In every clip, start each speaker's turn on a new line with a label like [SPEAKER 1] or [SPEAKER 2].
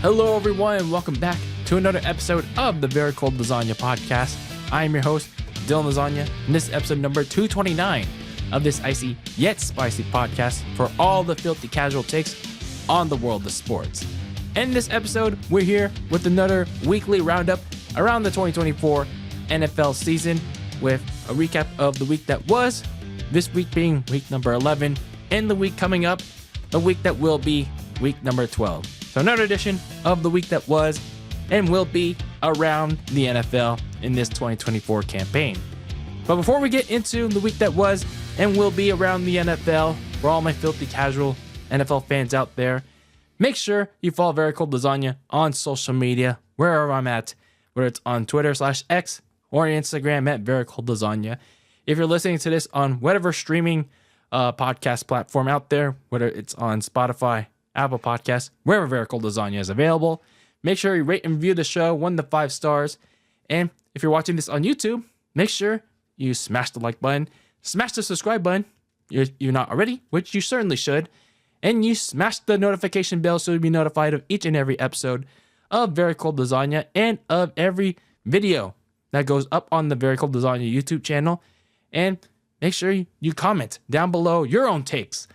[SPEAKER 1] Hello, everyone, and welcome back to another episode of the Very Cold Lasagna podcast. I am your host, Dylan Lasagna, and this is episode number 229 of this icy yet spicy podcast for all the filthy casual takes on the world of sports. In this episode, we're here with another weekly roundup around the 2024 NFL season with a recap of the week that was, this week being week number 11, and the week coming up, the week that will be week number 12. So another edition of the week that was and will be around the NFL in this 2024 campaign. But before we get into the week that was and will be around the NFL, for all my filthy casual NFL fans out there, make sure you follow Very Cold Lasagna on social media, wherever I'm at, whether it's on Twitter/X or Instagram at Very Cold Lasagna. If you're listening to this on whatever streaming podcast platform out there, whether it's on Spotify, Apple Podcasts, wherever Very Cold Lasagna is available, make sure you rate and review the show 1 to 5 stars. And if you're watching this on YouTube, make sure you smash the like button, smash the subscribe button, you're not already, which you certainly should, and you smash the notification bell so you'll be notified of each and every episode of Very Cold Lasagna and of every video that goes up on the Very Cold Lasagna YouTube channel. And make sure you comment down below your own takes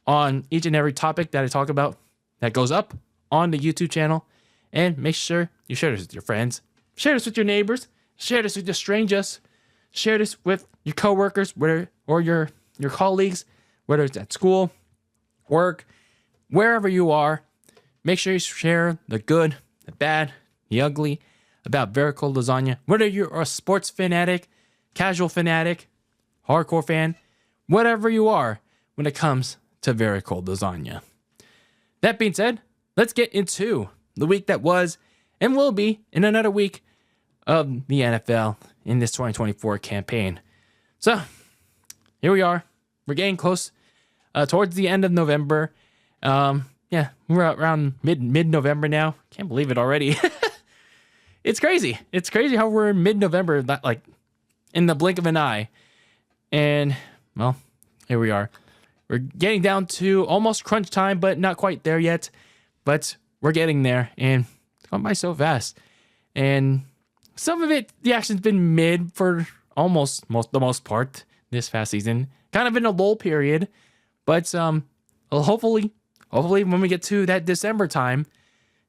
[SPEAKER 1] on each and every topic that I talk about that goes up on the YouTube channel. And make sure you share this with your friends, share this with your neighbors, share this with your strangers, share this with your coworkers, or your colleagues, whether it's at school, work, wherever you are. Make sure you share the good, the bad, the ugly about Very Cold Lasagna. Whether you're a sports fanatic, casual fanatic, hardcore fan, whatever you are when it comes to Very Cold Lasagna. That being said, let's get into the week that was and will be in another week of the NFL in this 2024 campaign. So, here we are. We're getting close towards the end of November. We're around mid-November now. Can't believe it already. It's crazy. It's crazy how we're in mid-November, like in the blink of an eye. And, well, here we are. We're getting down to almost crunch time, but not quite there yet. But we're getting there, and it's gone by so fast. And some of it, the action's been mid for the most part this past season. Kind of in a lull period, but hopefully when we get to that December time,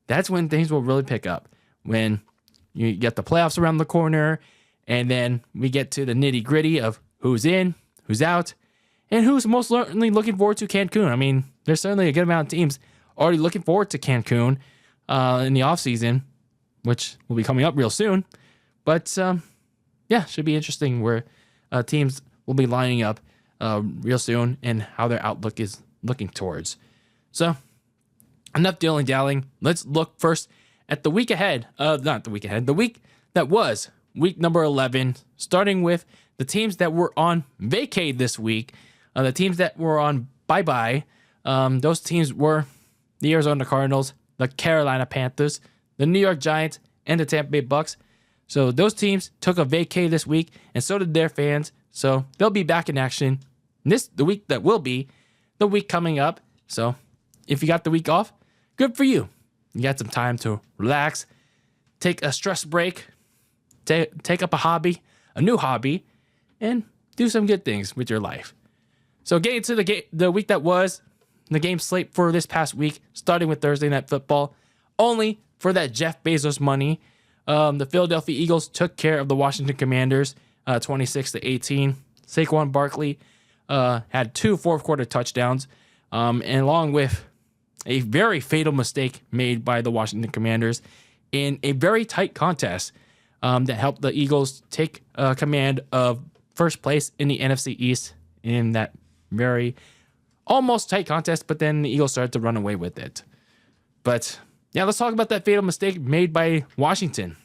[SPEAKER 1] that's when things will really pick up. When you get the playoffs around the corner, and then we get to the nitty gritty of who's in, who's out, and who's most certainly looking forward to Cancun. I mean, there's certainly a good amount of teams already looking forward to Cancun in the offseason, which will be coming up real soon. But, should be interesting where teams will be lining up real soon and how their outlook is looking towards. So, enough dilly-dallying. Let's look first at the week ahead. The week that was week number 11, starting with the teams that were on vacay this week. The teams that were on bye-bye, those teams were the Arizona Cardinals, the Carolina Panthers, the New York Giants, and the Tampa Bay Bucks. So those teams took a vacay this week, and so did their fans. So they'll be back in action the week that will be the week coming up. So if you got the week off, good for you. You got some time to relax, take a stress break, take up a new hobby, and do some good things with your life. So getting to the week that was, the game slate for this past week, starting with Thursday Night Football, only for that Jeff Bezos money. The Philadelphia Eagles took care of the Washington Commanders, 26-18. Saquon Barkley had 2 fourth-quarter touchdowns, and along with a very fatal mistake made by the Washington Commanders in a very tight contest that helped the Eagles take command of first place in the NFC East in that very almost tight contest, but then the Eagles started to run away with it. But yeah, let's talk about that fatal mistake made by Washington.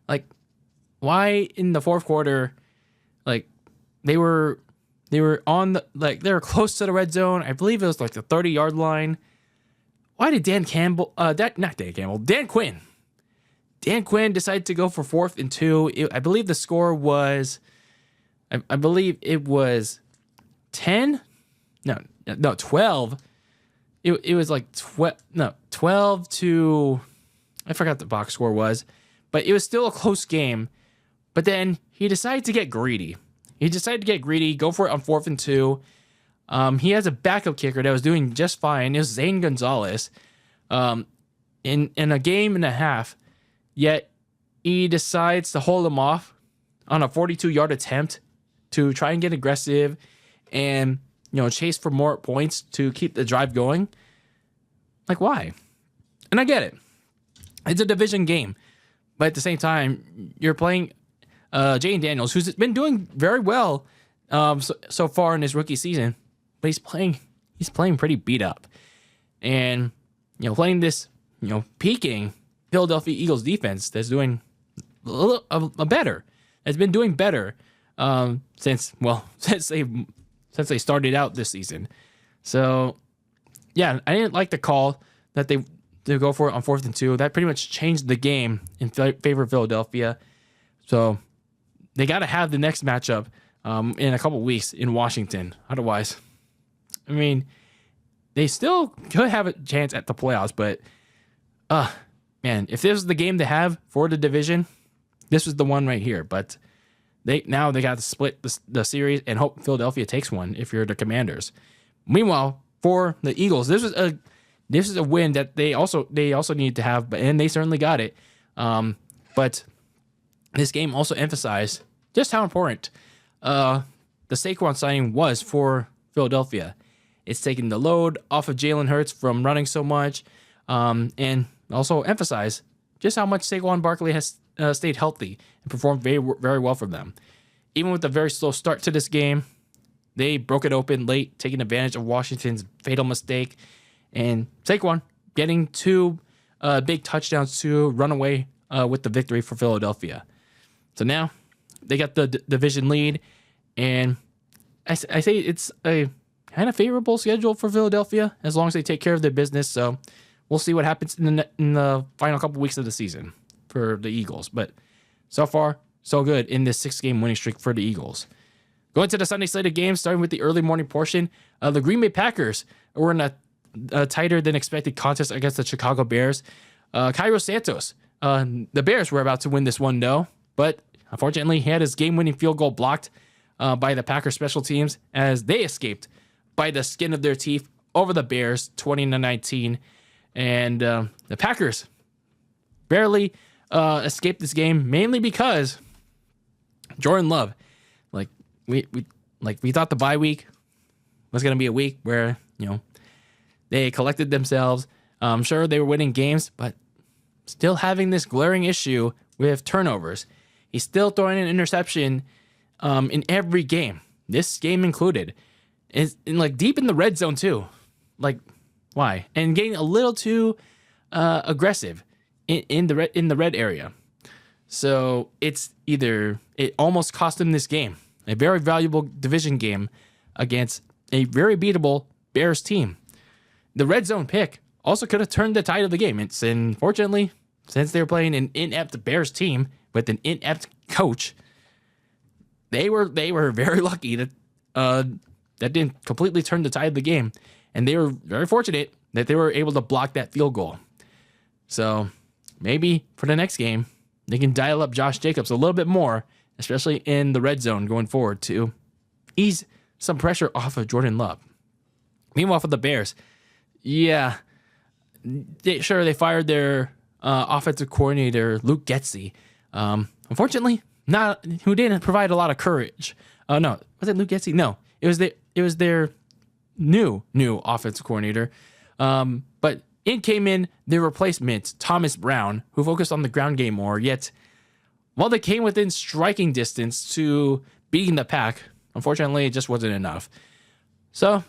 [SPEAKER 1] Like, why in the fourth quarter, like they were on the, like they were close to the red zone. I believe it was like the 30-yard line. Why did Dan Quinn decided to go for 4th and 2. I believe the score was, I believe it was 10. No, 12 it was like 12 to, I forgot the box score was, but it was still a close game. But then he decided to get greedy. Go for it on 4th and 2. He has a backup kicker that was doing just fine. It was Zane Gonzalez. In a game and a half, yet he decides to hold him off on a 42-yard attempt to try and get aggressive and chase for more points to keep the drive going. Like, why? And I get it. It's a division game. But at the same time, you're playing Jayden Daniels, who's been doing very well so far in his rookie season. But he's playing pretty beat up. And, playing this, peaking Philadelphia Eagles defense that's doing a little better. Has been doing better since they started out this season. So, yeah, I didn't like the call that they go for it on 4th and 2. That pretty much changed the game in favor of Philadelphia. So they got to have the next matchup in a couple weeks in Washington. Otherwise, I mean, they still could have a chance at the playoffs. But, man, if this was the game to have for the division, this was the one right here. But they got to split the series and hope Philadelphia takes one if you're the Commanders. Meanwhile, for the Eagles, this is a win that they also needed to have, and they certainly got it. But this game also emphasized just how important the Saquon signing was for Philadelphia. It's taking the load off of Jalen Hurts from running so much, and also emphasized just how much Saquon Barkley has stayed healthy and performed very, very well for them. Even with a very slow start to this game, they broke it open late, taking advantage of Washington's fatal mistake, and Saquon getting 2 big touchdowns to run away with the victory for Philadelphia. So now they got the division lead, and I say it's a kind of favorable schedule for Philadelphia as long as they take care of their business. So we'll see what happens in the final couple weeks of the season for the Eagles. But so far, so good in this 6-game winning streak for the Eagles. Going to the Sunday slate of games, starting with the early morning portion, the Green Bay Packers were in a tighter than expected contest against the Chicago Bears. Cairo Santos, the Bears were about to win this one, though, but unfortunately, he had his game-winning field goal blocked by the Packers special teams as they escaped by the skin of their teeth over the Bears, 20-19. And the Packers barely escaped this game, mainly because Jordan Love, we thought the bye week was going to be a week where, they collected themselves. I'm sure they were winning games, but still having this glaring issue with turnovers. He's still throwing an interception in every game, this game included. Is deep in the red zone too. Why? And getting a little too aggressive in the red area. So it almost cost him this game, a very valuable division game against a very beatable Bears team. The red zone pick also could have turned the tide of the game. It's unfortunately, since they were playing an inept Bears team with an inept coach, they were very lucky that that didn't completely turn the tide of the game, and they were very fortunate that they were able to block that field goal. So maybe for the next game, they can dial up Josh Jacobs a little bit more, especially in the red zone going forward to ease some pressure off of Jordan Love. Meanwhile, for the Bears, they fired their offensive coordinator, Luke Getsy. Unfortunately, who didn't provide a lot of courage. No, was it Luke Getsy? No, it was their new offensive coordinator. But in came in their replacement, Thomas Brown, who focused on the ground game more. Yet, while they came within striking distance to beating the Pack, unfortunately, it just wasn't enough. So,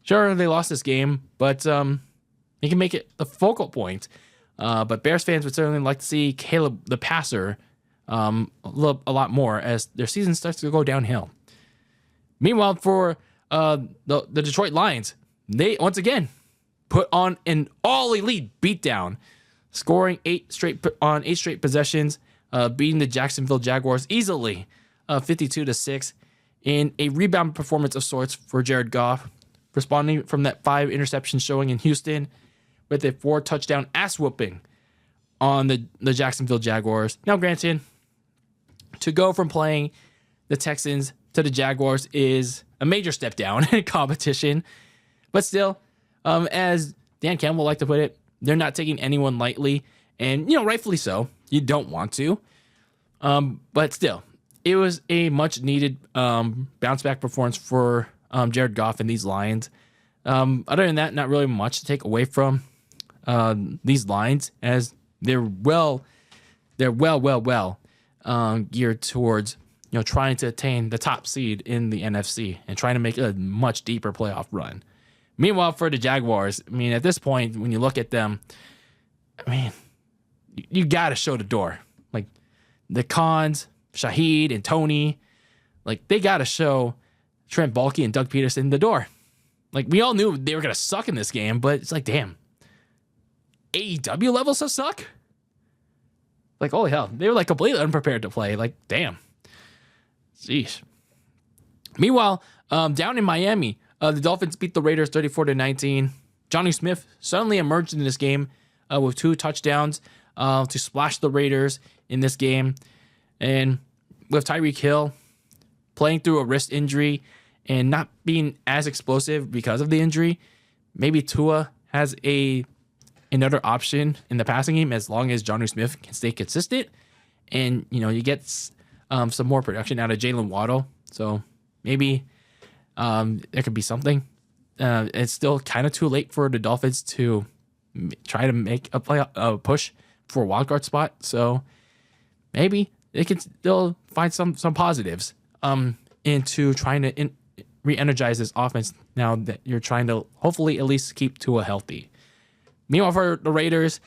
[SPEAKER 1] sure, they lost this game, but they can make it the focal point. But Bears fans would certainly like to see Caleb the passer a lot more as their season starts to go downhill. Meanwhile, for the Detroit Lions, they once again put on an all-elite beatdown, scoring 8 straight possessions, beating the Jacksonville Jaguars easily, 52-6, in a rebound performance of sorts for Jared Goff. responding from that 5 interception showing in Houston with a 4 touchdown ass whooping on the Jacksonville Jaguars. Now, granted, to go from playing the Texans to the Jaguars is a major step down in competition. But still, as Dan Campbell liked to put it, they're not taking anyone lightly. And, rightfully so. You don't want to. But still, it was a much needed bounce back performance for Jared Goff and these Lions. Other than that, not really much to take away from these Lions, as they're well geared towards trying to attain the top seed in the NFC and trying to make a much deeper playoff run. Meanwhile, for the Jaguars, at this point, when you look at them, you got to show the door. Like the Khans, Shaheed, and Tony, like they got to show Trent Baalke and Doug Peterson the door. Like we all knew they were going to suck in this game, but it's like, damn, AEW levels to suck? Like, holy hell, they were like completely unprepared to play. Like, damn. Jeez. Meanwhile, down in Miami, the Dolphins beat the Raiders 34-19. Johnny Smith suddenly emerged in this game with 2 touchdowns to splash the Raiders in this game. And with Tyreek Hill playing through a wrist injury and not being as explosive because of the injury, maybe Tua has another option in the passing game as long as Johnny Smith can stay consistent. And, you get some more production out of Jalen Waddle. So maybe there could be something. It's still kind of too late for the Dolphins to try to make a push for a wildcard spot. So maybe they can still find some positives into trying to re-energize this offense now that you're trying to hopefully at least keep Tua healthy. Meanwhile, for the Raiders,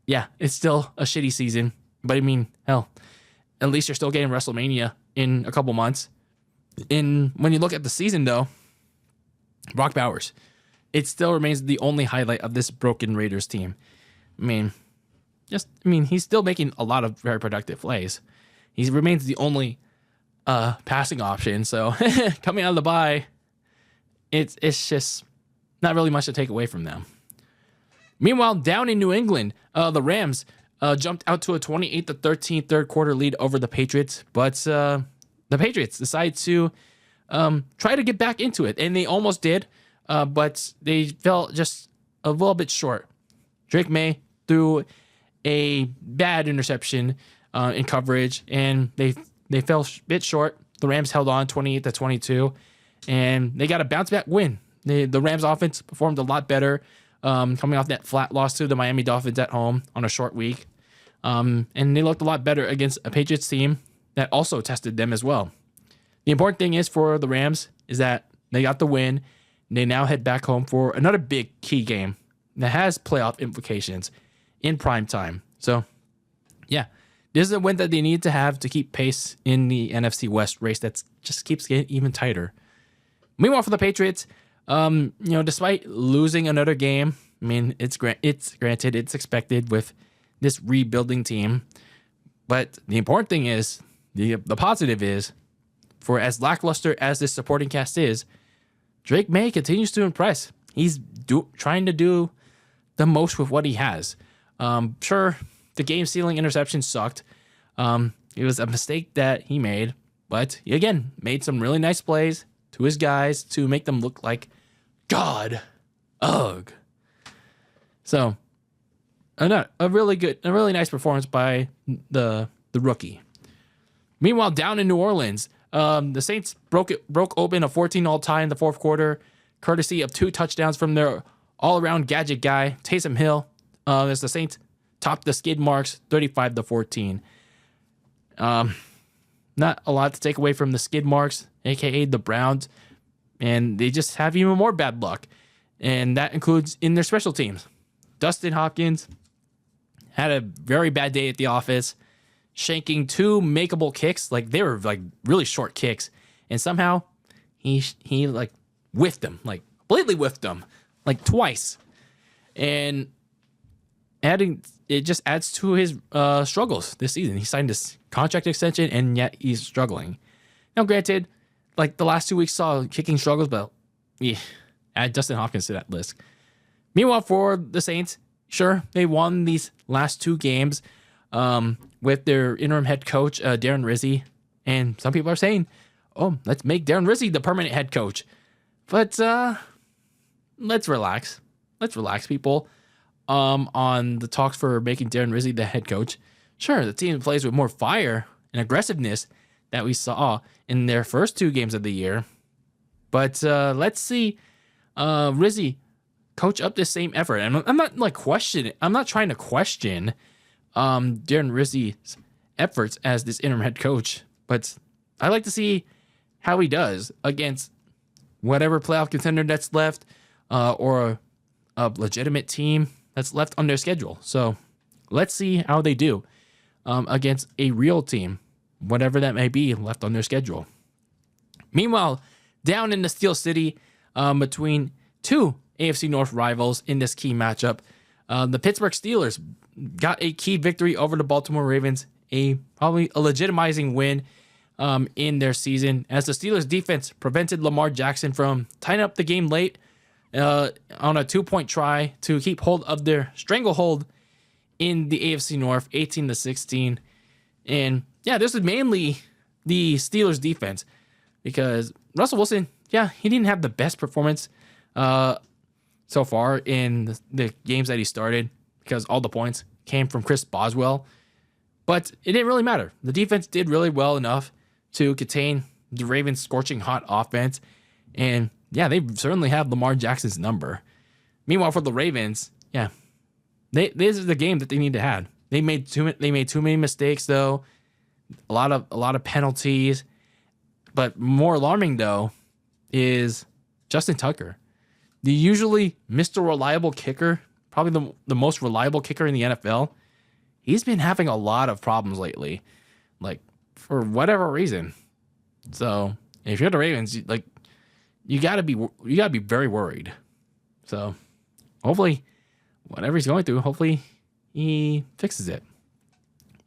[SPEAKER 1] yeah, it's still a shitty season. But hell, at least you're still getting WrestleMania in a couple months. And when you look at the season, though, Brock Bowers, it still remains the only highlight of this broken Raiders team. He's still making a lot of very productive plays. He remains the only passing option. So coming out of the bye, it's just not really much to take away from them. Meanwhile, down in New England, the Rams jumped out to a 28-13 third quarter lead over the Patriots, but the Patriots decided to try to get back into it, and they almost did, but they fell just a little bit short. Drake May threw a bad interception in coverage, and they fell a bit short. The Rams held on 28-22, and they got a bounce back win. The Rams offense performed a lot better, coming off that flat loss to the Miami Dolphins at home on a short week. And they looked a lot better against a Patriots team that also tested them as well. The important thing is for the Rams is that they got the win. They now head back home for another big key game that has playoff implications in prime time. So, yeah, this is a win that they need to have to keep pace in the NFC West race that just keeps getting even tighter. Meanwhile, for the Patriots, despite losing another game, it's granted, it's expected with this rebuilding team. But the important thing is, the positive is, for as lackluster as this supporting cast is, Drake May continues to impress. He's trying to do the most with what he has. Sure, the game-sealing interception sucked. It was a mistake that he made, but he, again, made some really nice plays to his guys to make them look like God. Ugh. So, a really nice performance by the rookie. Meanwhile, down in New Orleans, the Saints broke open a 14-all tie in the fourth quarter, courtesy of 2 touchdowns from their all-around gadget guy, Taysom Hill, as the Saints topped the skid marks 35-14. Not a lot to take away from the skid marks, aka the Browns, and they just have even more bad luck, and that includes in their special teams. Dustin Hopkins had a very bad day at the office, shanking 2 makeable kicks, like they were like really short kicks, and somehow he like whiffed them, like completely whiffed them, like twice, and it just adds to his struggles this season. He signed this contract extension, and yet he's struggling. Now, granted, like the last 2 weeks saw kicking struggles, but add Dustin Hopkins to that list. Meanwhile, for the Saints, sure, they won these last 2 games with their interim head coach, Darren Rizzi. And some people are saying, oh, let's make Darren Rizzi the permanent head coach. But let's relax. Let's relax, people, on the talks for making Darren Rizzi the head coach. Sure, the team plays with more fire and aggressiveness that we saw in their first 2 games of the year. But let's see Rizzi coach up this same effort. And I'm not trying to question Darren Rizzi's efforts as this interim head coach, but I like to see how he does against whatever playoff contender that's left, or a legitimate team that's left on their schedule. So let's see how they do against a real team, whatever that may be left on their schedule. Meanwhile, down in the Steel City, between 2 AFC North rivals in this key matchup, the Pittsburgh Steelers got a key victory over the Baltimore Ravens, probably a legitimizing win in their season, as the Steelers defense prevented Lamar Jackson from tying up the game late on a 2-point try to keep hold of their stranglehold in the AFC North, 18-16. And yeah, this is mainly the Steelers defense, because Russell Wilson, he didn't have the best performance so far in the games that he started, because all the points came from Chris Boswell. But it didn't really matter. The defense did really well enough to contain the Ravens' scorching hot offense. And they certainly have Lamar Jackson's number. Meanwhile, for the Ravens, this is the game that they need to have. They made too many mistakes, though. A lot of penalties. But more alarming, though, is Justin Tucker, the usually Mr. Reliable kicker, probably the most reliable kicker in the NFL. He's been having a lot of problems lately, for whatever reason. So if you're the Ravens, you gotta be very worried. So hopefully, whatever he's going through, hopefully he fixes it.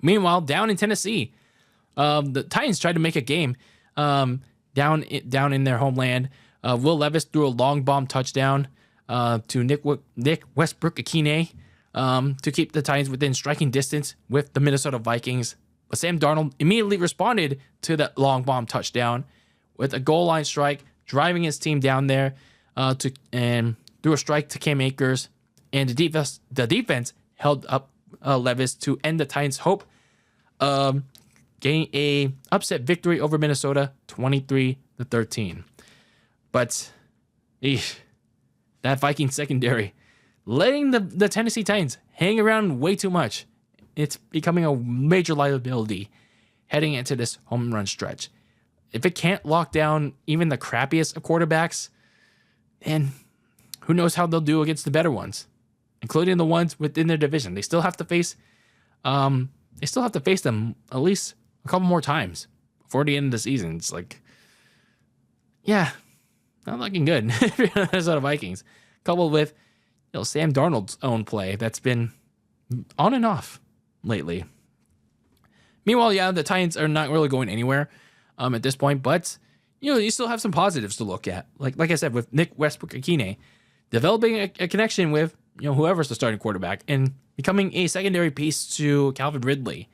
[SPEAKER 1] Meanwhile, down in Tennessee, the Titans tried to make a game down in their homeland. Will Levis threw a long bomb touchdown to Nick Westbrook-Akine to keep the Titans within striking distance with the Minnesota Vikings. But Sam Darnold immediately responded to that long bomb touchdown with a goal line strike, driving his team down there and threw a strike to Cam Akers. And the defense held up Levis to end the Titans' hope of getting a upset victory over Minnesota, 23-13. But that Viking secondary, letting the Tennessee Titans hang around way too much. It's becoming a major liability heading into this home run stretch. If it can't lock down even the crappiest of quarterbacks, then who knows how they'll do against the better ones, including the ones within their division. They still have to face them at least a couple more times before the end of the season. It's not looking good if you're the Minnesota Vikings, coupled with Sam Darnold's own play that's been on and off lately. Meanwhile, the Titans are not really going anywhere at this point, but you still have some positives to look at. Like I said, with Nick Westbrook-Akine developing a connection with whoever's the starting quarterback and becoming a secondary piece to Calvin Ridley.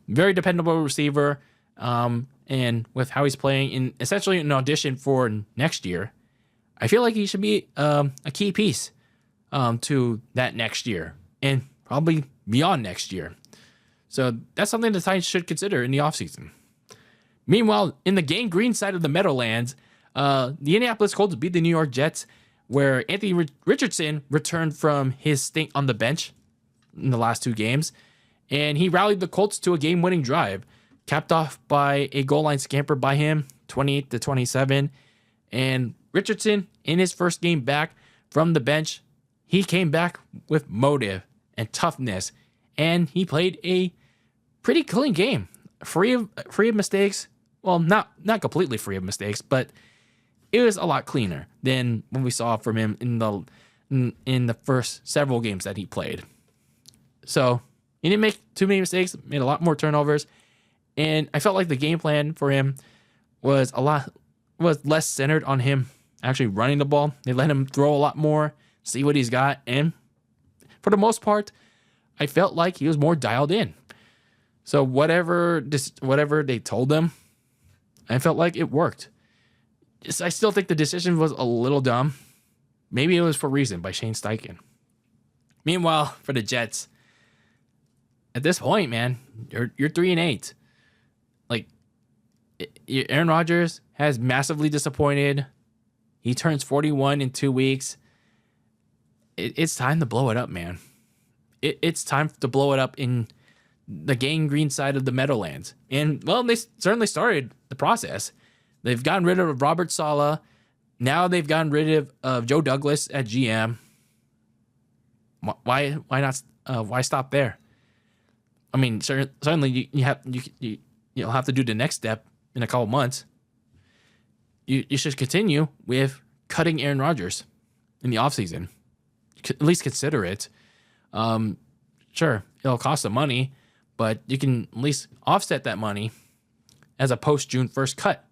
[SPEAKER 1] Very dependable receiver, and with how he's playing in essentially an audition for next year, I feel like he should be a key piece to that next year and probably beyond next year. So that's something the Titans should consider in the offseason. Meanwhile, in the Gang Green side of the Meadowlands, the Indianapolis Colts beat the New York Jets, where Anthony Richardson returned from his stint on the bench in the last 2 games, and he rallied the Colts to a game-winning drive, capped off by a goal line scamper by him, 28-27. And Richardson, in his first game back from the bench, he came back with motive and toughness, and he played a pretty clean game, free of mistakes. Well, not completely free of mistakes, but it was a lot cleaner than what we saw from him in the first several games that he played. So he didn't make too many mistakes, made a lot more turnovers, and I felt like the game plan for him was less centered on him actually running the ball. They let him throw a lot more, see what he's got. And for the most part, I felt like he was more dialed in. So whatever they told him, I felt like it worked. I still think the decision was a little dumb. Maybe it was for reason by Shane Steichen. Meanwhile, for the Jets, at this point, man, you're 3-8. Like, Aaron Rodgers has massively disappointed. He turns 41 in 2 weeks. It's time to blow it up, man. It's time to blow it up in the gangrene side of the Meadowlands. And, well, they certainly started the process. They've gotten rid of Robert Saleh. Now they've gotten rid of Joe Douglas at GM. Why not? Why stop there? I mean, certainly you'll have to do the next step in a couple months. You should continue with cutting Aaron Rodgers in the offseason. At least consider it. Sure, it'll cost some money, but you can at least offset that money as a post-June 1st cut.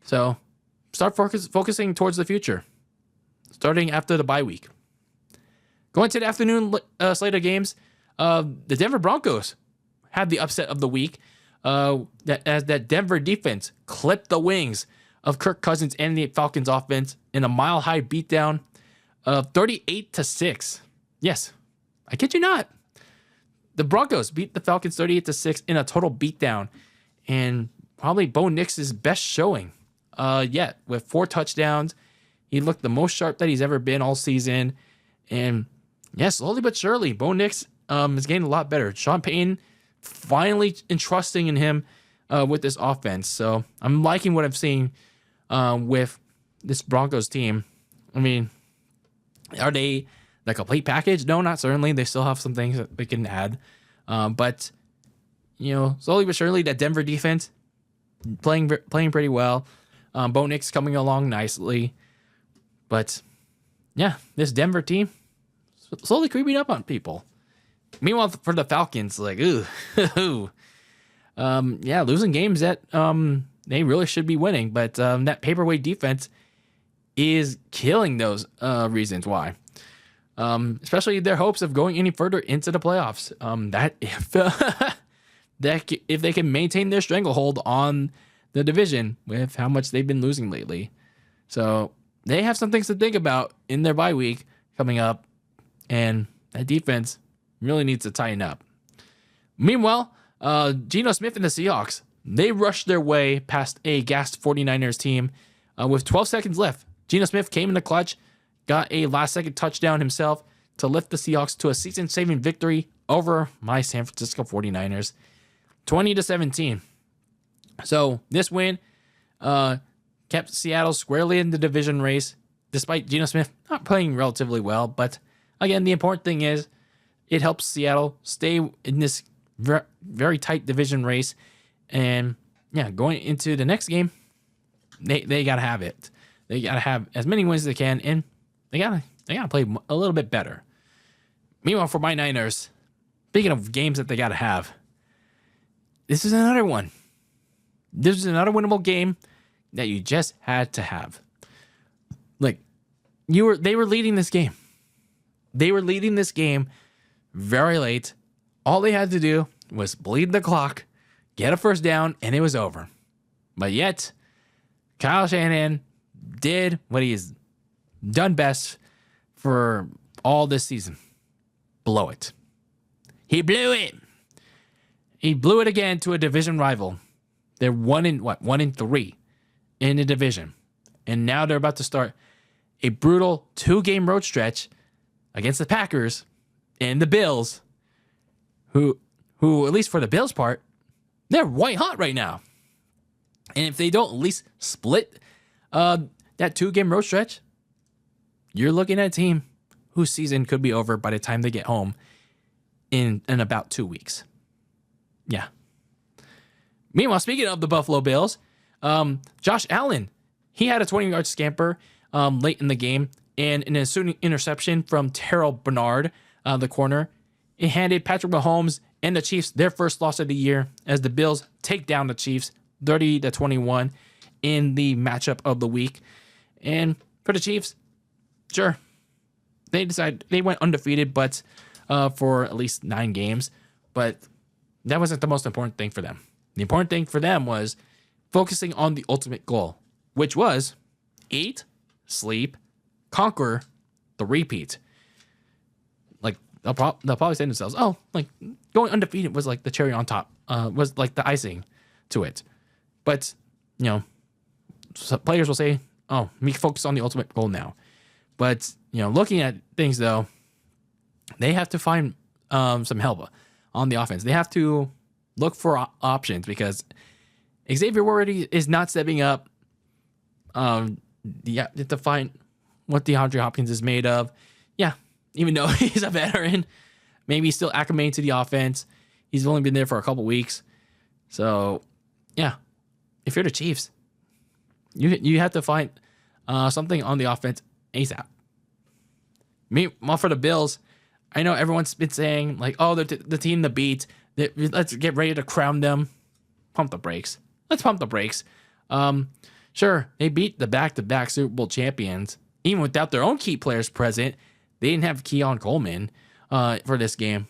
[SPEAKER 1] So start focusing towards the future, starting after the bye week. Going to the afternoon slate of games, the Denver Broncos had the upset of the week. That Denver defense clipped the wings of Kirk Cousins and the Falcons offense in a mile-high beatdown of 38-6. Yes, I kid you not. The Broncos beat the Falcons 38-6 in a total beatdown, and probably Bo Nix's best showing yet, with 4 touchdowns. He looked the most sharp that he's ever been all season, and yeah, slowly but surely, Bo Nix is getting a lot better. Sean Payton finally entrusting in him with this offense. So I'm liking what I'm seeing with this Broncos team. I mean, are they the complete package? No, not certainly. They still have some things that they can add. But, slowly but surely, that Denver defense playing pretty well. Bo Nix coming along nicely. But, yeah, this Denver team slowly creeping up on people. Meanwhile, for the Falcons, like, losing games that they really should be winning. But that paperweight defense is killing those reasons why. Especially their hopes of going any further into the playoffs. If they can maintain their stranglehold on the division with how much they've been losing lately. So they have some things to think about in their bye week coming up. And that defense really needs to tighten up. Meanwhile, Geno Smith and the Seahawks, they rushed their way past a gassed 49ers team with 12 seconds left. Geno Smith came in the clutch, got a last-second touchdown himself to lift the Seahawks to a season-saving victory over my San Francisco 49ers, 20-17. So this win kept Seattle squarely in the division race, despite Geno Smith not playing relatively well. But again, the important thing is it helps Seattle stay in this very tight division race. And yeah, going into the next game, they got to have it. They got to have as many wins as they can, and they got to play a little bit better. Meanwhile, for my Niners, speaking of games that they got to have, this is another one. This is another winnable game that you just had to have. Like, they were leading this game. They were leading this game very late. All they had to do was bleed the clock, get a first down, and it was over. But yet, Kyle Shanahan did what he's done best for all this season. Blow it. He blew it. He blew it again to a division rival. They're 1-3 in the division. And now they're about to start a brutal 2-game road stretch against the Packers and the Bills, who at least for the Bills part, they're white hot right now. And if they don't at least split that 2-game road stretch, you're looking at a team whose season could be over by the time they get home in about 2 weeks. Yeah. Meanwhile, speaking of the Buffalo Bills, Josh Allen, he had a 20-yard scamper late in the game, and an ensuing interception from Terrell Bernard, the corner. It handed Patrick Mahomes and the Chiefs their first loss of the year as the Bills take down the Chiefs 30-21 in the matchup of the week. And for the Chiefs, sure, they went undefeated, but for at least 9 games. But that wasn't the most important thing for them. The important thing for them was focusing on the ultimate goal, which was eat, sleep, conquer the repeat. Like they'll probably say to themselves, "Oh, like going undefeated was like the cherry on top, was like the icing to it." But players will say, "Oh, we focus on the ultimate goal now." But looking at things though, they have to find some help on the offense. They have to look for options because Xavier Worthy is not stepping up. You have to find what DeAndre Hopkins is made of. Yeah, even though he's a veteran, maybe he's still acclimating to the offense. He's only been there for a couple weeks. So, yeah, if you're the Chiefs, you have to find something on the offense ASAP. Meanwhile, for the Bills, I know everyone's been saying, like, oh, they're the team to beat. Let's get ready to crown them. Pump the brakes. Let's pump the brakes. Sure, they beat the back-to-back Super Bowl champions. Even without their own key players present, they didn't have Keon Coleman for this game.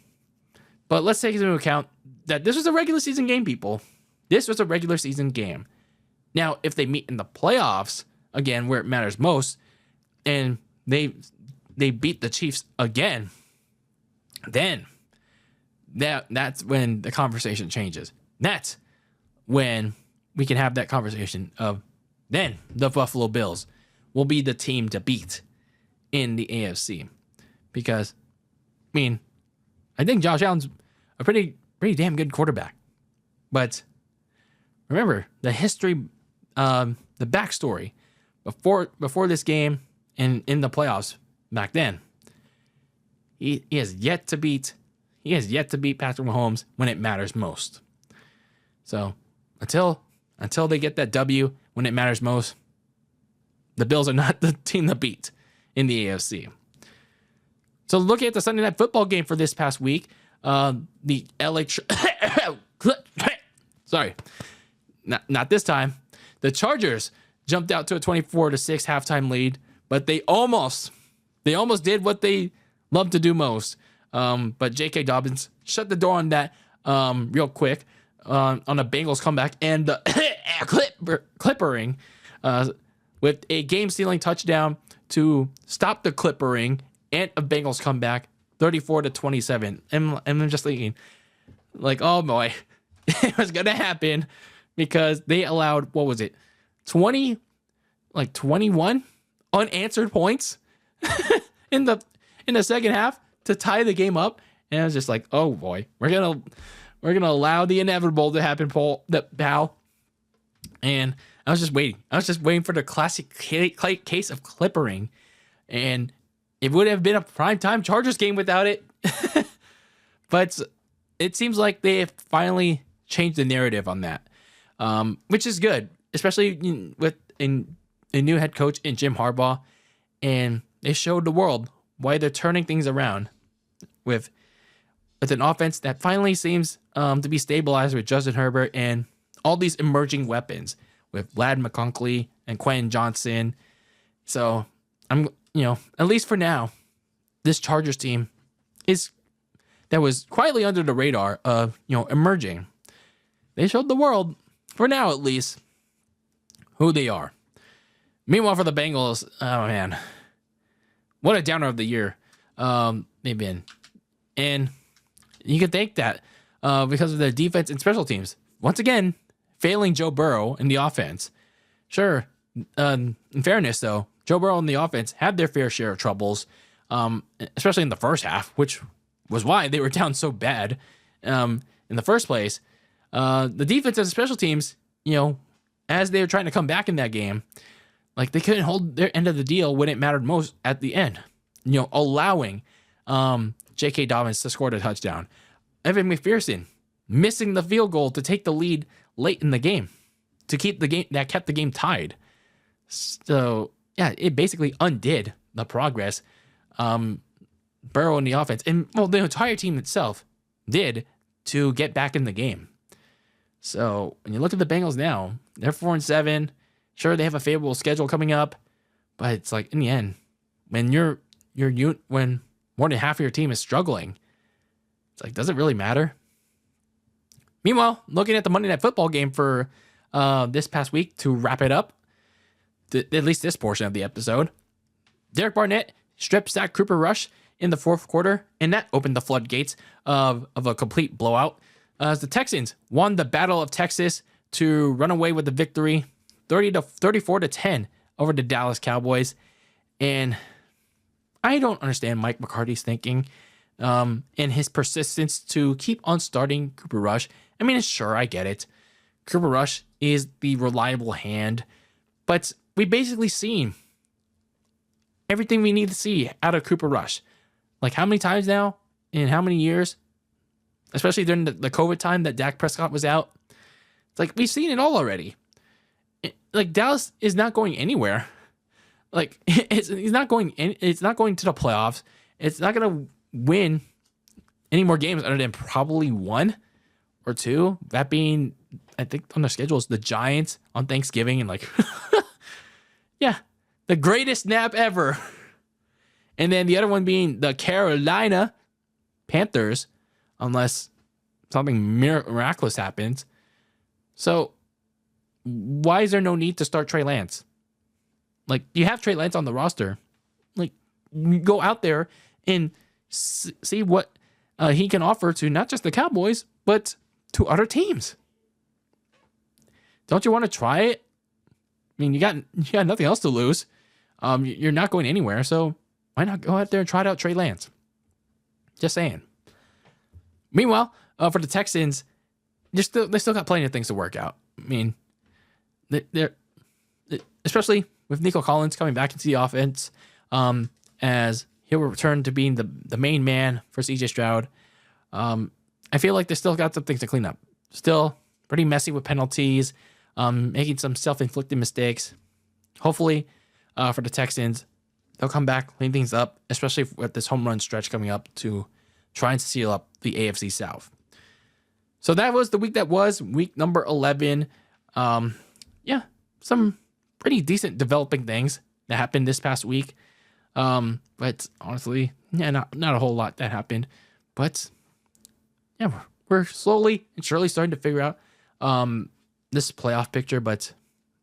[SPEAKER 1] But let's take into account that this was a regular season game, people. This was a regular season game. Now, if they meet in the playoffs, again, where it matters most, and they beat the Chiefs again, then that's when the conversation changes. That's when we can have that conversation of then the Buffalo Bills will be the team to beat in the AFC. Because, I think Josh Allen's a pretty damn good quarterback. But remember, the history, the backstory before this game and in the playoffs back then, he has yet to beat Patrick Mahomes when it matters most. So until they get that W when it matters most, the Bills are not the team to beat in the AFC. So looking at the Sunday Night Football game for this past week, the LA sorry, not this time. The Chargers jumped out to a 24-6 halftime lead, but they almost did what they love to do most. But J.K. Dobbins shut the door on that real quick on a Bengals comeback and the clippering with a game-stealing touchdown to stop the clippering and a Bengals comeback 34-27. And I'm just thinking, like, oh boy, it was gonna happen because they allowed, what was it, 21 unanswered points in the second half to tie the game up. And I was just like, oh boy, we're gonna allow the inevitable to happen, pal. And I was just waiting for the classic case of clippering, and it would have been a primetime Chargers game without it. But it seems like they have finally changed the narrative on that, which is good, especially with a new head coach in Jim Harbaugh. And they showed the world why they're turning things around with an offense that finally seems to be stabilized with Justin Herbert and all these emerging weapons with Lad McConkey and Quentin Johnson. So I'm, at least for now, this Chargers team that was quietly under the radar of, emerging. They showed the world, for now at least, who they are. Meanwhile, for the Bengals, oh man, what a downer of the year they've been. And you can thank that because of their defense and special teams. Once again, failing Joe Burrow in the offense. Sure, in fairness, though, Joe Burrow and the offense had their fair share of troubles, especially in the first half, which was why they were down so bad in the first place. The defense and special teams, as they were trying to come back in that game, like they couldn't hold their end of the deal when it mattered most at the end. Allowing J.K. Dobbins to score the touchdown. Evan McPherson missing the field goal to take the lead late in the game to keep the game that kept the game tied. So yeah, it basically undid the progress Burrow in the offense and the entire team itself did to get back in the game. So when you look at the Bengals now, they're 4-7. Sure, they have a favorable schedule coming up, But it's like in the end, when when more than half of your team is struggling, it's like, does it really matter? Meanwhile, looking at the Monday Night Football game for this past week to wrap it up, at least this portion of the episode, Derek Barnett strip sacked Cooper Rush in the fourth quarter, and that opened the floodgates of a complete blowout as the Texans won the Battle of Texas to run away with the victory 34-10 over the Dallas Cowboys. And I don't understand Mike McCarthy's thinking and his persistence to keep on starting Cooper Rush. I mean, sure, I get it. Cooper Rush is the reliable hand, but we basically seen everything we need to see out of Cooper Rush. Like, how many times now in how many years, especially during the COVID time that Dak Prescott was out? It's like, we've seen it all already. Like, Dallas is not going anywhere. Like, it's not going to the playoffs. It's not going to win any more games other than probably one or two. That being, I think on their schedule is the Giants on Thanksgiving, and like, yeah, the greatest nap ever. And then the other one being the Carolina Panthers, unless something miraculous happens. So why is there no need to start Trey Lance? Like, you have Trey Lance on the roster. Like, go out there and see what he can offer to not just the Cowboys, but to other teams. Don't you want to try it? I mean, you got nothing else to lose. You're not going anywhere, so why not go out there and try out Trey Lance? Just saying. Meanwhile, for the Texans, they still got plenty of things to work out. I mean, they're especially with Nico Collins coming back into the offense, as he'll return to being the main man for CJ Stroud. I feel like they still got some things to clean up. Still pretty messy with penalties, making some self-inflicted mistakes. Hopefully, for the Texans, they'll come back, clean things up, especially with this home run stretch coming up to try and seal up the AFC South. So that was the week that was, week number 11. Yeah, some pretty decent developing things that happened this past week. But honestly, yeah, not a whole lot that happened. But yeah, we're slowly and surely starting to figure out this playoff picture, but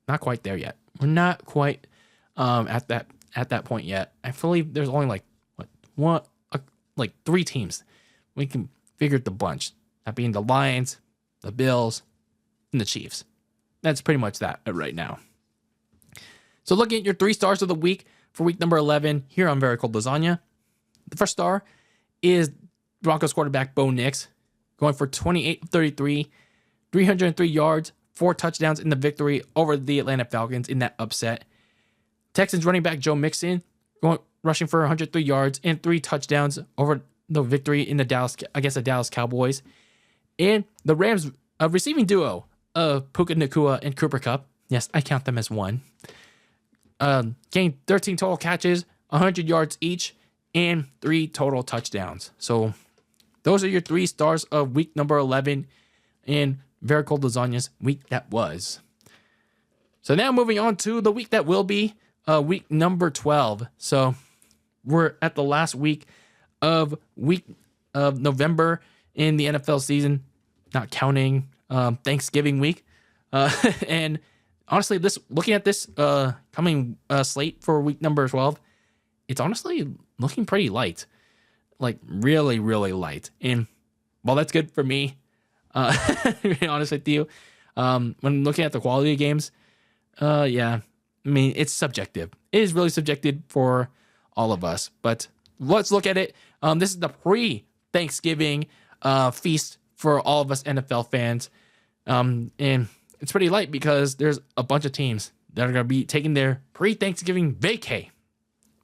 [SPEAKER 1] not quite there yet. We're not quite at that point yet. I believe there's only like three teams we can figure the bunch. That being the Lions, the Bills, and the Chiefs. That's pretty much that right now. So looking at your 3 stars of the week for week number 11 here on Very Cold Lasagna. The first star is Broncos quarterback Bo Nix, going for 28-33, 303 yards, 4 touchdowns in the victory over the Atlanta Falcons in that upset. Texans running back Joe Mixon rushing for 103 yards and 3 touchdowns over the victory in against the Dallas Cowboys. And the Rams receiving duo of Puka Nacua and Cooper Kupp. Yes, I count them as one. Gained 13 total catches, 100 yards each, and 3 total touchdowns. So those are your 3 stars of week number 11 in Very Cold Lasagna's week that was. So now moving on to the week that will be week number 12. So we're at the last week of November in the NFL season, not counting Thanksgiving week. And honestly, looking at this coming slate for week number 12, it's honestly looking pretty light, like really, really light. And while that's good for me, to be honest with you, when looking at the quality of games, yeah, I mean, it's subjective. It is really subjective for all of us. But let's look at it. This is the pre-Thanksgiving feast for all of us NFL fans. And it's pretty light because there's a bunch of teams that are going to be taking their pre-Thanksgiving vacay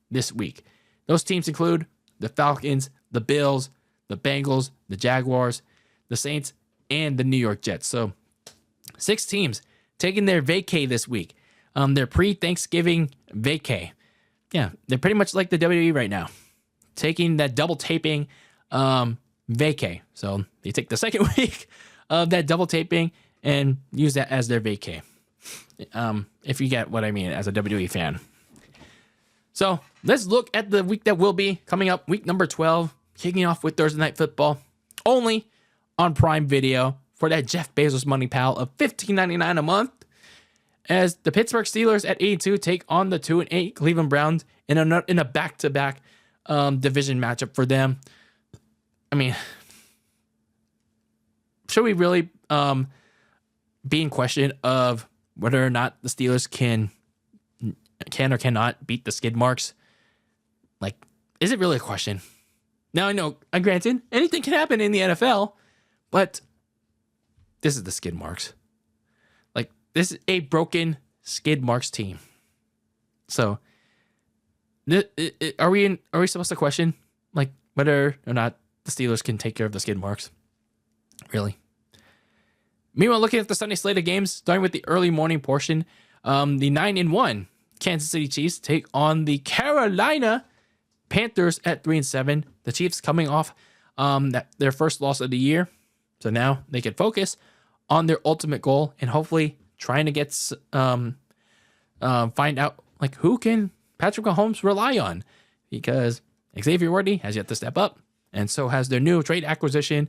[SPEAKER 1] this week. Those teams include the Falcons, the Bills, the Bengals, the Jaguars, the Saints, and the New York Jets. So 6 teams taking their vacay this week. Their pre-Thanksgiving vacay. Yeah, they're pretty much like the WWE right now, taking that double taping vacay. So they take the second week of that double taping and use that as their vacay. If you get what I mean as a WWE fan. So let's look at the week that will be coming up, week number 12, kicking off with Thursday Night Football, only on Prime Video for that Jeff Bezos money pal of $15.99 a month, as the Pittsburgh Steelers at 8-2 take on the 2-8 Cleveland Browns in a back-to-back division matchup for them. I mean, should we really be in question of whether or not the Steelers can or cannot beat the skid marks? Like, is it really a question? Now, I know, granted, anything can happen in the NFL, but this is the skid marks. Like, this is a broken skid marks team. So, are we supposed to question, like, whether or not the Steelers can take care of the skid marks? Really? Meanwhile, looking at the Sunday slate of games, starting with the early morning portion, the 9-1 Kansas City Chiefs take on the Carolina Panthers at 3-7. The Chiefs coming off their first loss of the year, so now they can focus on their ultimate goal and hopefully trying to get find out like who can Patrick Mahomes rely on, because Xavier Worthy has yet to step up, and so has their new trade acquisition,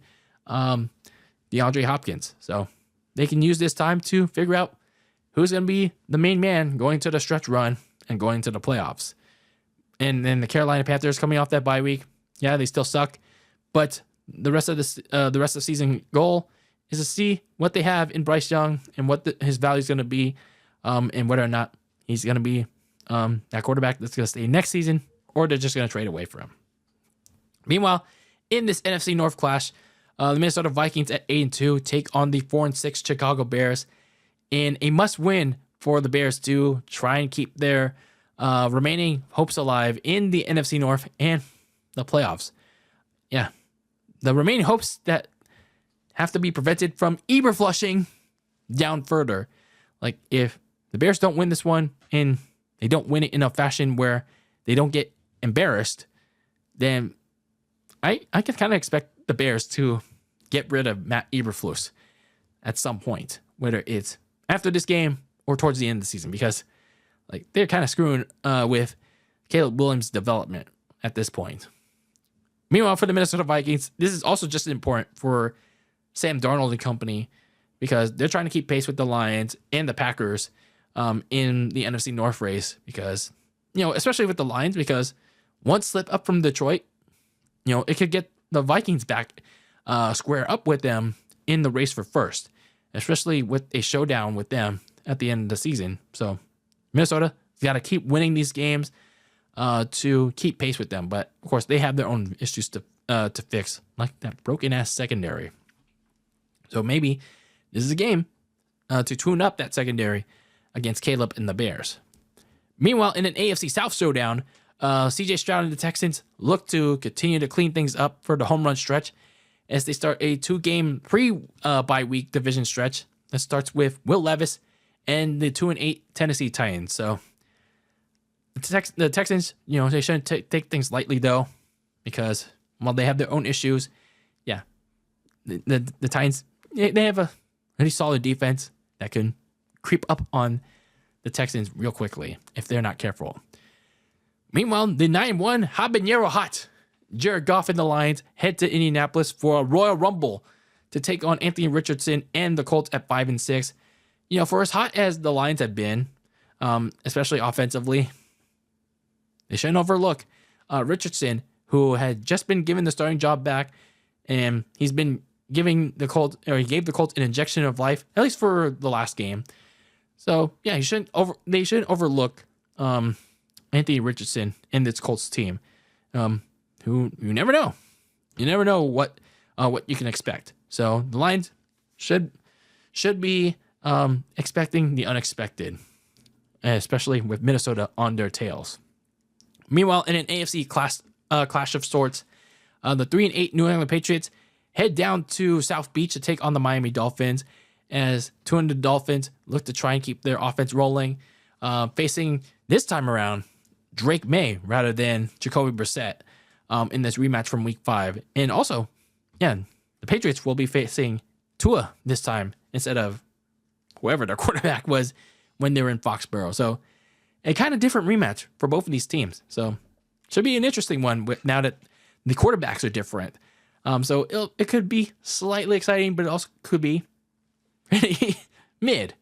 [SPEAKER 1] DeAndre Hopkins. So they can use this time to figure out who's going to be the main man going to the stretch run and going to the playoffs. And then the Carolina Panthers coming off that bye week, yeah, they still suck, but the rest of the season goal is to see what they have in Bryce Young and what his value is going to be, and whether or not he's going to be that quarterback that's going to stay next season, or they're just going to trade away for him. Meanwhile, in this NFC North clash, the Minnesota Vikings at 8-2 take on the 4-6 Chicago Bears in a must-win for the Bears to try and keep their remaining hopes alive in the NFC North and the playoffs. Yeah, the remaining hopes that have to be prevented from Eberflushing down further. Like, if the Bears don't win this one and they don't win it in a fashion where they don't get embarrassed, then I can kind of expect the Bears to get rid of Matt Eberflus at some point, whether it's after this game or towards the end of the season, because like they're kind of screwing with Caleb Williams' development at this point. Meanwhile, for the Minnesota Vikings, this is also just important for Sam Darnold and company, because they're trying to keep pace with the Lions and the Packers in the NFC North race, because, especially with the Lions, because one slip up from Detroit, it could get the Vikings back square up with them in the race for first, especially with a showdown with them at the end of the season. So Minnesota's got to keep winning these games to keep pace with them. But, of course, they have their own issues to fix, like that broken-ass secondary. So maybe this is a game to tune up that secondary against Caleb and the Bears. Meanwhile, in an AFC South showdown, CJ Stroud and the Texans look to continue to clean things up for the home run stretch as they start a 2-game pre-bye week division stretch that starts with Will Levis and the 2-8 Tennessee Titans. So the Texans, they shouldn't take things lightly, though, because while they have their own issues, yeah, the Titans, they have a really solid defense that can creep up on the Texans real quickly if they're not careful. Meanwhile, the 9-1 Habanero Hot Jared Goff and the Lions head to Indianapolis for a Royal Rumble to take on Anthony Richardson and the Colts at 5-6. For as hot as the Lions have been, especially offensively, they shouldn't overlook Richardson, who had just been given the starting job back, and he's been giving the Colts, or he gave the Colts an injection of life, at least for the last game. So yeah, they shouldn't overlook Anthony Richardson and this Colts team. Who you never know. You never know what you can expect. So the Lions should be expecting the unexpected, especially with Minnesota on their tails. Meanwhile, in an AFC clash of sorts, the 3-8 New England Patriots head down to South Beach to take on the Miami Dolphins, as two of the Dolphins look to try and keep their offense rolling, facing this time around Drake May rather than Jacoby Brissett in this rematch from Week 5. And also, yeah, the Patriots will be facing Tua this time instead of whoever their quarterback was when they were in Foxborough. So a kind of different rematch for both of these teams. So should be an interesting one now that the quarterbacks are different. So it could be slightly exciting, but it also could be pretty mid.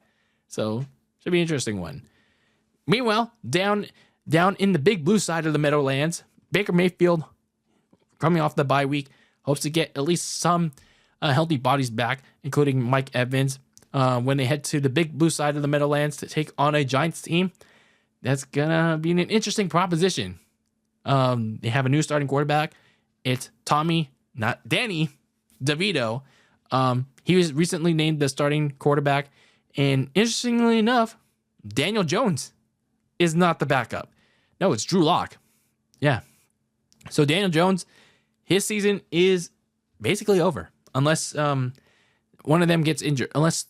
[SPEAKER 1] So should be an interesting one. Meanwhile, down in the big blue side of the Meadowlands, Baker Mayfield, coming off the bye week, hopes to get at least some healthy bodies back, including Mike Evans, when they head to the big blue side of the Meadowlands to take on a Giants team. That's gonna be an interesting proposition. They have a new starting quarterback. It's Tommy, not Danny, DeVito. He was recently named the starting quarterback. And interestingly enough, Daniel Jones is not the backup. No, it's Drew Lock. Yeah. So Daniel Jones, his season is basically over. Unless one of them gets injured. Unless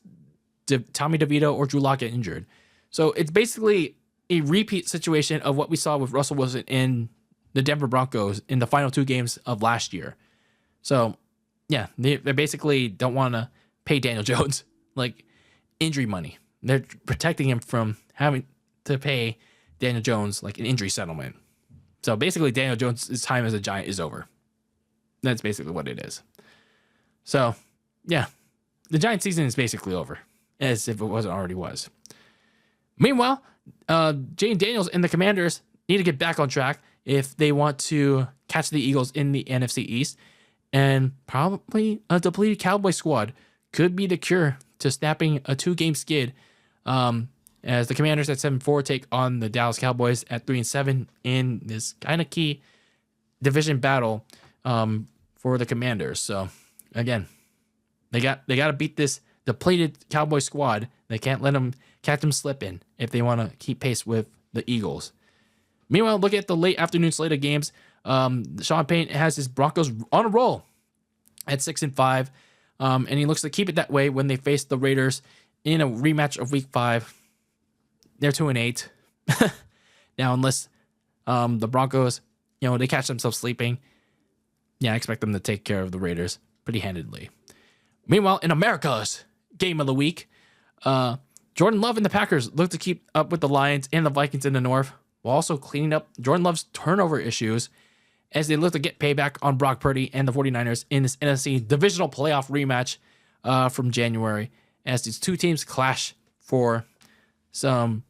[SPEAKER 1] Tommy DeVito or Drew Lock get injured. So it's basically a repeat situation of what we saw with Russell Wilson in the Denver Broncos in the final 2 games of last year. So, yeah, they basically don't want to pay Daniel Jones like injury money. They're protecting him from having to pay Daniel Jones like an injury settlement. So basically, Daniel Jones' time as a Giant is over. That's basically what it is. So, yeah, the Giant season is basically over, as if it wasn't already was. Meanwhile, Jane Daniels and the Commanders need to get back on track if they want to catch the Eagles in the NFC East. And probably a depleted Cowboy squad could be the cure to snapping a 2-game skid, as the Commanders at 7-4 take on the Dallas Cowboys at 3-7 in this kind of key division battle for the Commanders. So again, they got to beat this depleted Cowboy squad. They can't let them catch them slipping if they want to keep pace with the Eagles. Meanwhile, look at the late afternoon slate of games. Sean Payton has his Broncos on a roll at 6-5, and he looks to keep it that way when they face the Raiders in a rematch of Week 5. They're 2-8 now, unless the Broncos, they catch themselves sleeping. Yeah, I expect them to take care of the Raiders pretty handedly. Meanwhile, in America's game of the week, Jordan Love and the Packers look to keep up with the Lions and the Vikings in the North, while also cleaning up Jordan Love's turnover issues as they look to get payback on Brock Purdy and the 49ers in this NFC divisional playoff rematch from January, as these two teams clash for some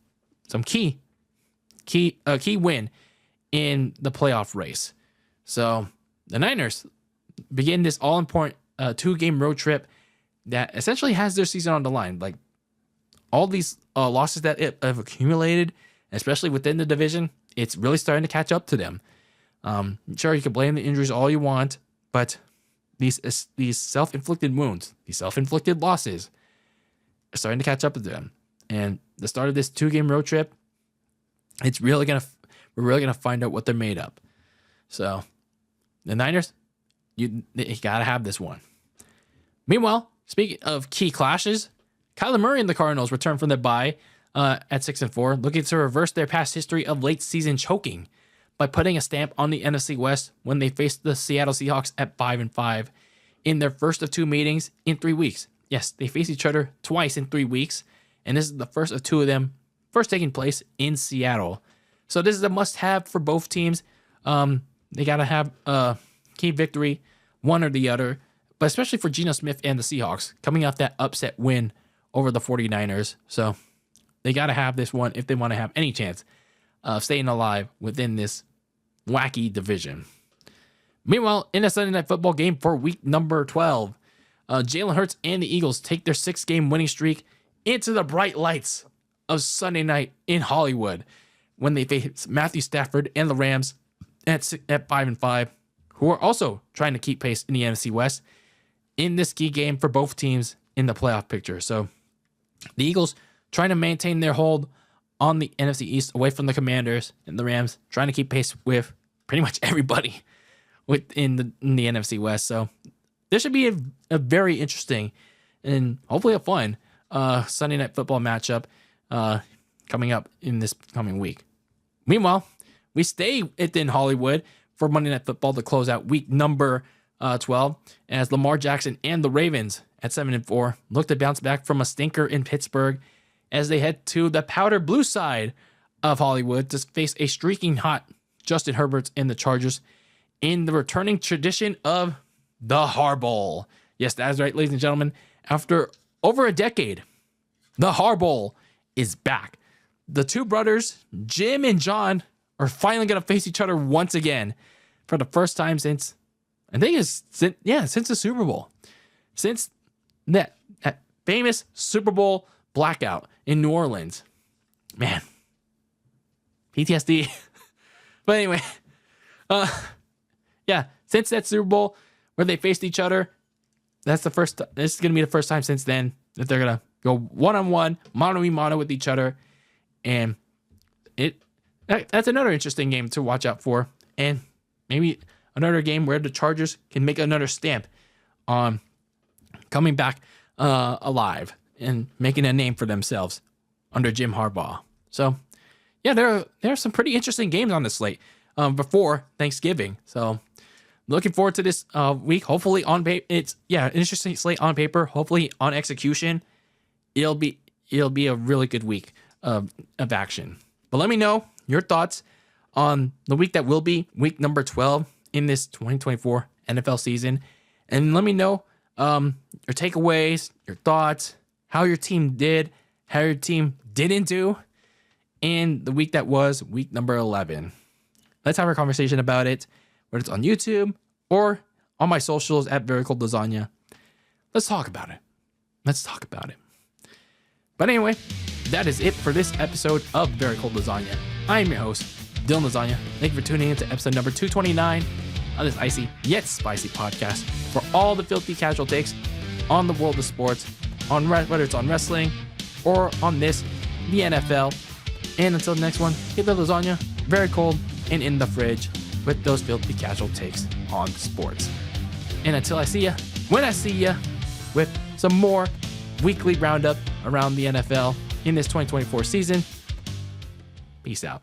[SPEAKER 1] key win in the playoff race. So the Niners begin this all-important 2-game road trip that essentially has their season on the line. Like, all these losses that it have accumulated, especially within the division, it's really starting to catch up to them. Sure, you can blame the injuries all you want, but these self-inflicted wounds, these self-inflicted losses, are starting to catch up to them. And the start of this 2-game road trip, we're really gonna find out what they're made of. So the Niners, you gotta have this one. Meanwhile, speaking of key clashes, Kyler Murray and the Cardinals return from their bye at 6-4, looking to reverse their past history of late season choking by putting a stamp on the NFC West when they faced the Seattle Seahawks at 5-5 in their first of 2 meetings in 3 weeks. Yes, they faced each other twice in 3 weeks, and this is the first of 2 of them taking place in Seattle. So this is a must-have for both teams. They got to have a key victory, one or the other, but especially for Geno Smith and the Seahawks coming off that upset win over the 49ers. So they got to have this one if they want to have any chance of staying alive within this wacky division. Meanwhile, in a Sunday Night Football game for week number 12, Jalen Hurts and the Eagles take their 6-game winning streak into the bright lights of Sunday night in Hollywood when they face Matthew Stafford and the Rams at 5-5, who are also trying to keep pace in the NFC West in this key game for both teams in the playoff picture. So the Eagles trying to maintain their hold on the NFC East away from the Commanders, and the Rams trying to keep pace with pretty much everybody within the NFC West. So this should be a very interesting and hopefully a fun Sunday Night Football matchup coming up in this coming week. Meanwhile, we stay within Hollywood for Monday Night Football to close out week number 12 as Lamar Jackson and the Ravens at 7-4 look to bounce back from a stinker in Pittsburgh as they head to the powder blue side of Hollywood to face a streaking hot Justin Herbert and the Chargers in the returning tradition of the Harbowl. Yes, that is right, ladies and gentlemen. After over a decade, the Harbowl is back. The two brothers, Jim and John, are finally going to face each other once again for the first time since, I think since the Super Bowl. Since that famous Super Bowl blackout in New Orleans. Man, PTSD. But anyway, since that Super Bowl where they faced each other, this is going to be the first time since then that they're going to go one-on-one, mano-a-mano with each other. And that's another interesting game to watch out for. And maybe another game where the Chargers can make another stamp on coming back alive and making a name for themselves under Jim Harbaugh. So, yeah, there are some pretty interesting games on the slate before Thanksgiving. So, looking forward to this week. Hopefully on paper, it's an interesting slate on paper. Hopefully on execution, it'll be a really good week of action. But let me know your thoughts on the week that will be week number 12 in this 2024 NFL season, and let me know your takeaways, your thoughts, how your team did, how your team didn't do in the week that was week number 11. Let's have a conversation about it, whether it's on YouTube or on my socials at Very Cold Lasagna. Let's talk about it. But anyway, that is it for this episode of Very Cold Lasagna. I am your host, Dylan Lasagna. Thank you for tuning in to episode number 229 of this icy yet spicy podcast for all the filthy casual takes on the world of sports, whether it's on wrestling or on the NFL. And until the next one, keep the lasagna very cold and in the fridge with those filthy casual takes on sports. And until I see ya, when I see ya, with some more weekly roundup around the NFL in this 2024 season, peace out.